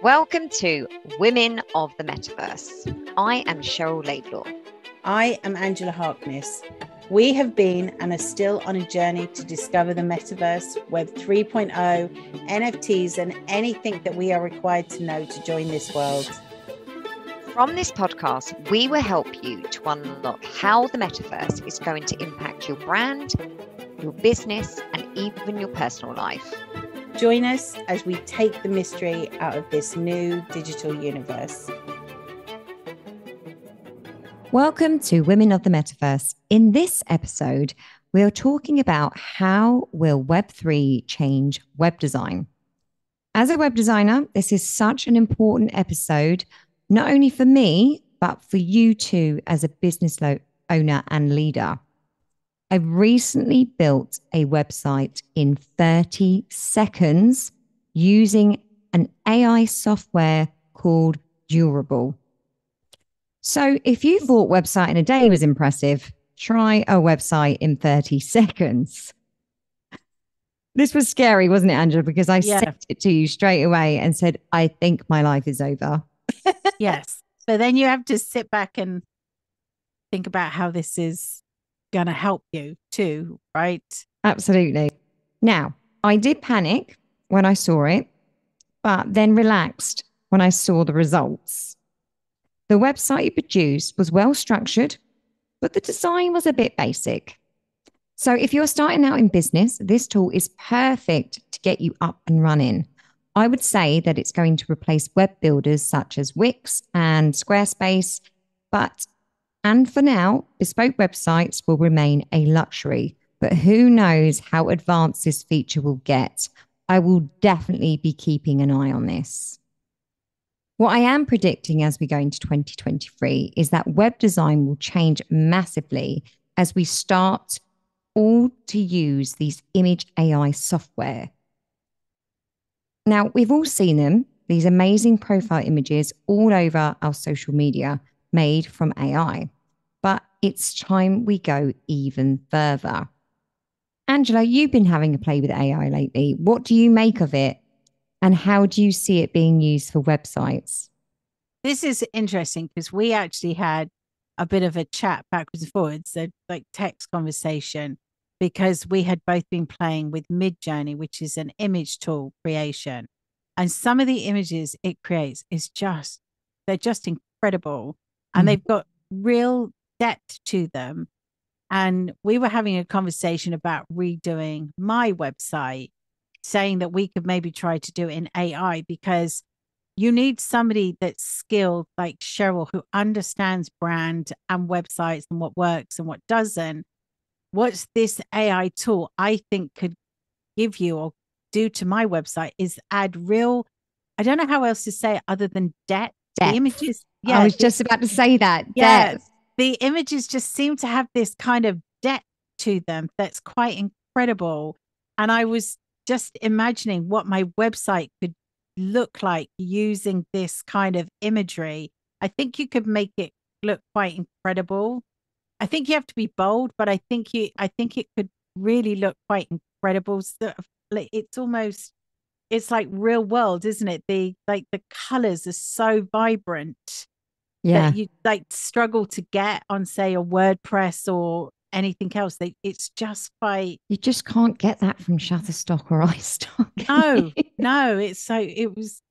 Welcome to Women of the Metaverse. I am Cheryl Laidlaw. I am Angela Harkness. We have been and are still on a journey to discover the Metaverse, Web 3.0, NFTs, and anything that we are required to know to join this world. From this podcast, we will help you to unlock how the Metaverse is going to impact your brand, your business, and even your personal life. Join us as we take the mystery out of this new digital universe. Welcome to Women of the Metaverse. In this episode, we are talking about how will Web3 change web design. As a web designer, this is such an important episode, not only for me, but for you too as a business owner and leader. I recently built a website in 30 seconds using an AI software called Durable. So if you thought website in a day was impressive, try a website in 30 seconds. This was scary, wasn't it, Angela? Because I sent it to you straight away and said, I think my life is over. Yes. So then you have to sit back and think about how this is going to help you too, right? Absolutely. Now, I did panic when I saw it, but then relaxed when I saw the results. The website you produced was well structured, but the design was a bit basic. So if you're starting out in business, this tool is perfect to get you up and running. I would say that it's going to replace web builders such as Wix and Squarespace, and for now, bespoke websites will remain a luxury, but who knows how advanced this feature will get. I will definitely be keeping an eye on this. What I am predicting as we go into 2023 is that web design will change massively as we start all to use these image AI software. Now, we've all seen them, these amazing profile images all over our social media made from AI, but it's time we go even further. Angela, you've been having a play with AI lately. What do you make of it? And how do you see it being used for websites? This is interesting because we actually had a bit of a chat backwards and forwards, so like text conversation, because we had both been playing with Midjourney, which is an image tool creation. And some of the images it creates they're just incredible. And they've got real depth to them. And we were having a conversation about redoing my website, saying that we could maybe try to do it in AI because you need somebody that's skilled like Cheryl, who understands brand and websites and what works and what doesn't. What this AI tool I think could give you or do to my website is add real, I don't know how else to say it other than depth. The images. Yeah, I was just about to say that. Yeah, the images just seem to have this kind of depth to them that's quite incredible. And I was just imagining what my website could look like using this kind of imagery. I think you could make it look quite incredible. I think you have to be bold, but I think it could really look quite incredible. So, it's like real world, isn't it? The colors are so vibrant that you like struggle to get on, say, a WordPress or anything else. It's just quite. You just can't get that from Shutterstock or iStock. No.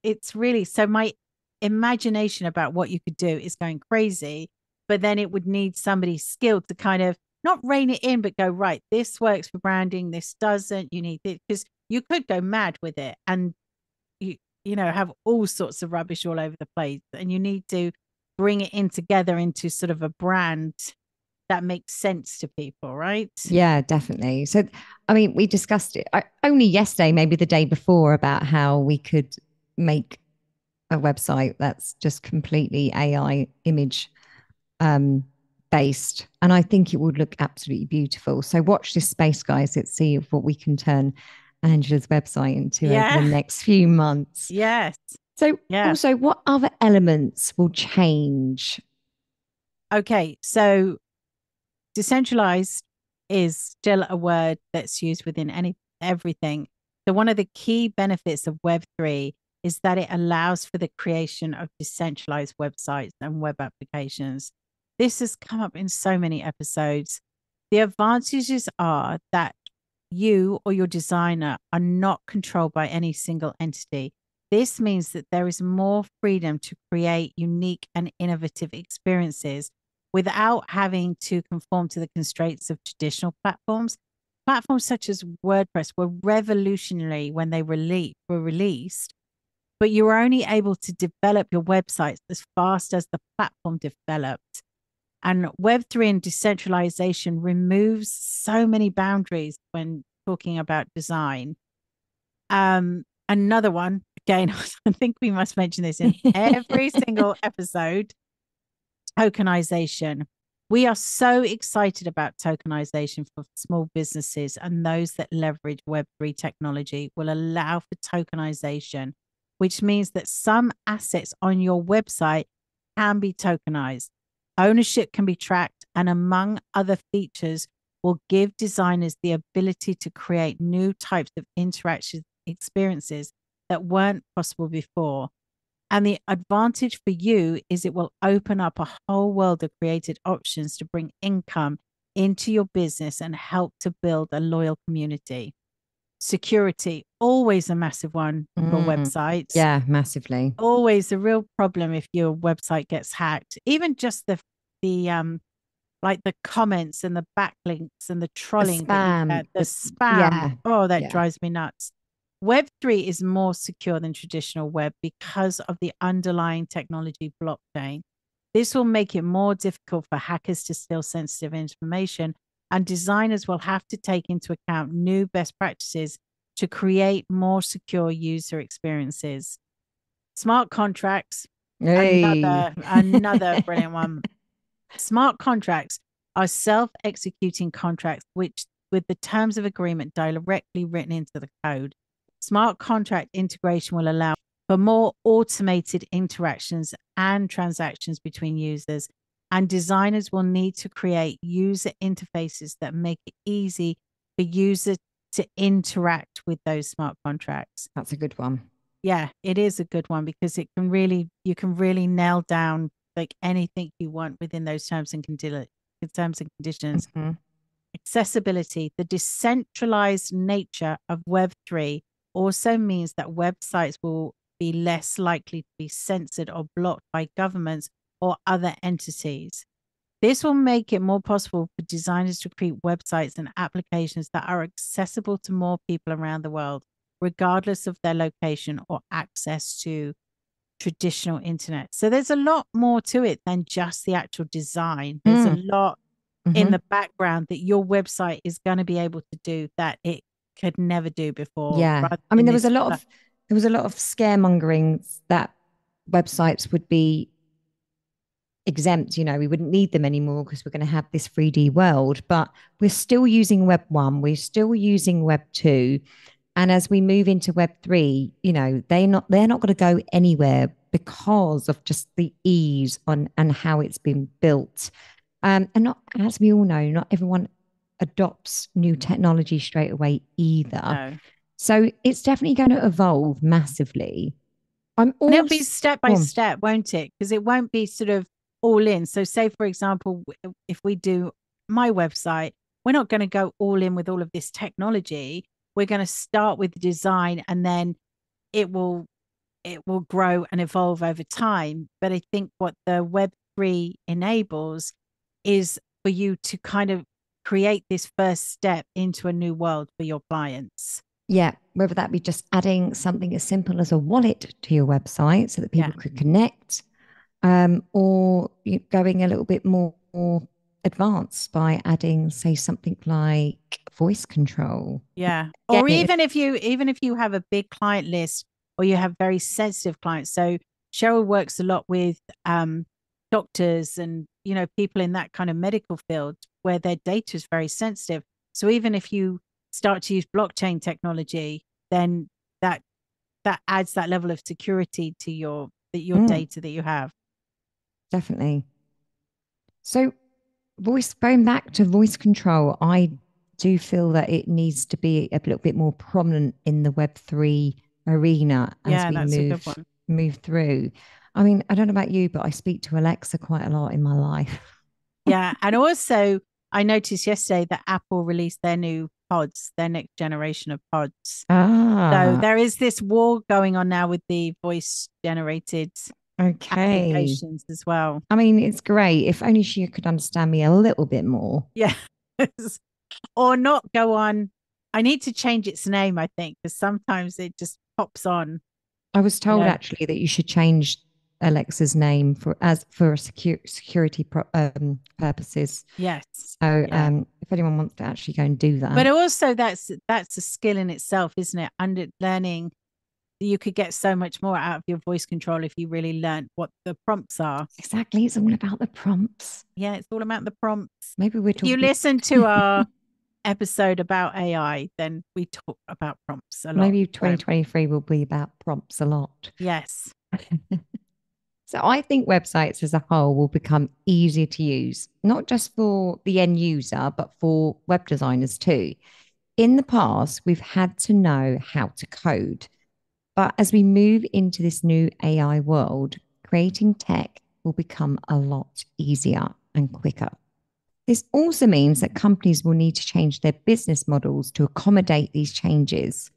It's really, so my imagination about what you could do is going crazy, but then it would need somebody skilled to kind of not rein it in, but go, right, this works for branding, this doesn't, you need it, because you could go mad with it and have all sorts of rubbish all over the place, and you need to bring it in together into sort of a brand that makes sense to people, right? Yeah, definitely. So, I mean, we discussed it only yesterday, maybe the day before, about how we could make a website that's just completely AI image based. And I think it would look absolutely beautiful. So watch this space, guys. Let's see what we can turn Angela's website into over the next few months. Yes. So also, what other elements will change? Okay, so decentralized is still a word that's used within everything. So one of the key benefits of Web3 is that it allows for the creation of decentralized websites and web applications. This has come up in so many episodes. The advantages are that you or your designer are not controlled by any single entity. This means that there is more freedom to create unique and innovative experiences without having to conform to the constraints of traditional platforms. Platforms such as WordPress were revolutionary when they were released, but you were only able to develop your websites as fast as the platform developed. And Web3 and decentralization removes so many boundaries when talking about design. Another one, again, I think we must mention this in every single episode, tokenization. We are so excited about tokenization for small businesses, and those that leverage Web3 technology will allow for tokenization, which means that some assets on your website can be tokenized. Ownership can be tracked, and among other features, will give designers the ability to create new types of interaction experiences that weren't possible before. And the advantage for you is it will open up a whole world of created options to bring income into your business and help to build a loyal community. Security, always a massive one for websites. Yeah, massively. Always a real problem if your website gets hacked. Even just the like the comments and the backlinks and the trolling that you get, the spam. Oh, that drives me nuts. Web3 is more secure than traditional web because of the underlying technology blockchain. This will make it more difficult for hackers to steal sensitive information, and designers will have to take into account new best practices to create more secure user experiences. Smart contracts, another brilliant one. Smart contracts are self-executing contracts which with the terms of agreement directly written into the code. Smart contract integration will allow for more automated interactions and transactions between users, and designers will need to create user interfaces that make it easy for users to interact with those smart contracts. That's a good one. Yeah, it is a good one because you can really nail down like anything you want within those terms and conditions. Mm-hmm. Accessibility, the decentralized nature of Web3 also means that websites will be less likely to be censored or blocked by governments or other entities. This will make it more possible for designers to create websites and applications that are accessible to more people around the world, regardless of their location or access to traditional internet. So there's a lot more to it than just the actual design. There's a lot in the background that your website is going to be able to do that it could never do before. Yeah. I mean, there was a lot of scaremongering that websites would be exempt, we wouldn't need them anymore because we're going to have this 3D world, but we're still using Web 1, we're still using Web 2. And as we move into Web 3, they're not going to go anywhere because of just the ease and how it's been built. And not, as we all know, not everyone adopts new technology straight away either. No. So it's definitely going to evolve massively. And it'll be step by step, won't it? Because it won't be sort of all in. So say, for example, if we do my website, we're not going to go all in with all of this technology. We're going to start with the design and then it will grow and evolve over time. But I think what the Web3 enables is for you to kind of create this first step into a new world for your clients. Yeah, whether that be just adding something as simple as a wallet to your website so that people could connect, or going a little bit more advanced by adding, say, something like voice control. Yeah. Or even if you have a big client list or you have very sensitive clients. So Cheryl works a lot with doctors and people in that kind of medical field where their data is very sensitive. So even if you start to use blockchain technology, then that adds that level of security to your data that you have. Definitely. So going back to voice control, I do feel that it needs to be a little bit more prominent in the Web3 arena as Yeah, we that's a good one. move through. I mean, I don't know about you, but I speak to Alexa quite a lot in my life. Yeah. And also, I noticed yesterday that Apple released their new pods, their next generation of pods. So Ah, there is this war going on now with the voice generated okay. applications as well. I mean, it's great. If only she could understand me a little bit more. Yeah. Or not go on. I need to change its name, I think, because sometimes it just pops on. I was told know. actually that you should change Alexa's name for security purposes. Yes. So Yeah. if anyone wants to actually go and do that. But also that's a skill in itself, isn't it? Under learning, you could get so much more out of your voice control if you really learned what the prompts are. Exactly. It's all about the prompts. Yeah, it's all about the prompts. Maybe we're If you talking. listen to our episode about AI, then we talk about prompts a lot. Maybe 2023 will be about prompts a lot. Yes. So I think websites as a whole will become easier to use, not just for the end user, but for web designers too. In the past, we've had to know how to code. But as we move into this new AI world, creating tech will become a lot easier and quicker. This also means that companies will need to change their business models to accommodate these changes.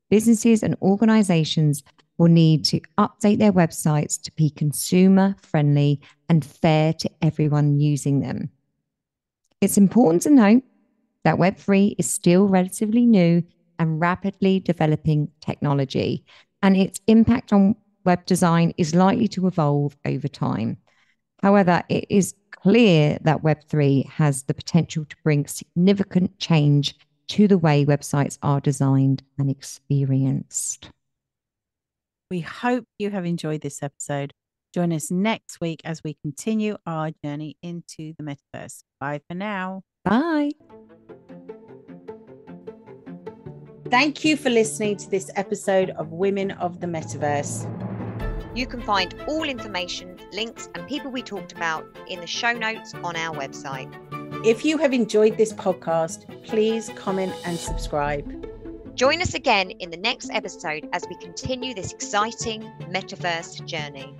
Businesses and organizations will need to update their websites to be consumer friendly and fair to everyone using them. It's important to note that Web3 is still relatively new and rapidly developing technology, and its impact on web design is likely to evolve over time. However, it is clear that Web3 has the potential to bring significant change to the way websites are designed and experienced. We hope you have enjoyed this episode. Join us next week as we continue our journey into the metaverse. Bye for now. Bye. Thank you for listening to this episode of Women of the Metaverse. You can find all information, links, and people we talked about in the show notes on our website. If you have enjoyed this podcast, please comment and subscribe. Join us again in the next episode as we continue this exciting metaverse journey.